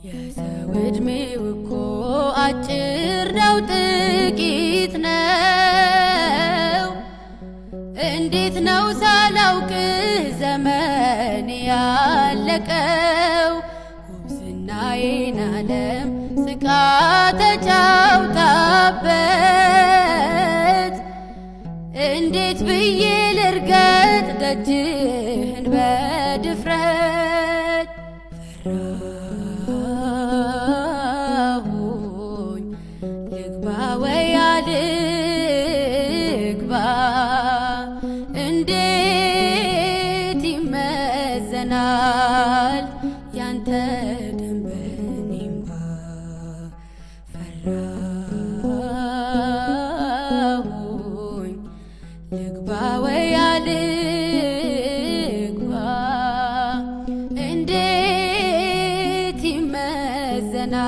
የሰው ዕድሜው እኮ አጭር ነው ጥቂት ነው። እንዴት ነው ሳላውቅ ዘመን ያለቀው? ጉብዝናዬን ዓለም ስቃ ተጫውታበት እንዴት ብዬ ልርገጥ ደጅህን በድፍረት? ፈራሁኝ ልግባ ወይ አልግባ? እንዴት ይመዘናል ያንተ ደም በኔ እንባ? ፈራሁኝ ልግባ ወይ አልግባ? እንዴት ይመዘናል